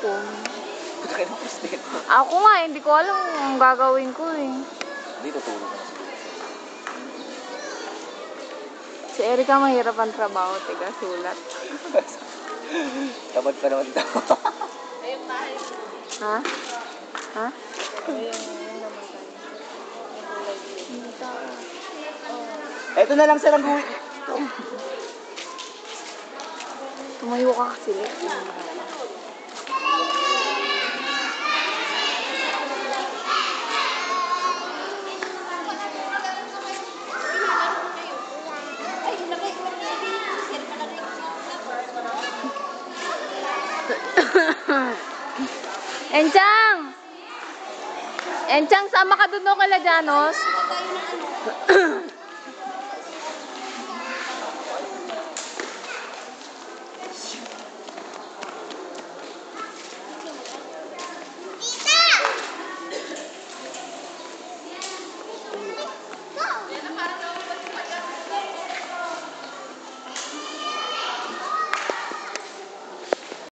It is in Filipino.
cellphone. Punta kayo ng president. Ako nga, hindi ko alam ang gagawin ko eh. Hindi, tutulog ka na siguro. Si Erika mahirap ang trabaho, tiga sulat. Tamad pa naman daw. Ha? Ha? Ito na lang sa langguwi. Tumayo ka kasi. Enchang! Enchang, sama ka doon kala Janos.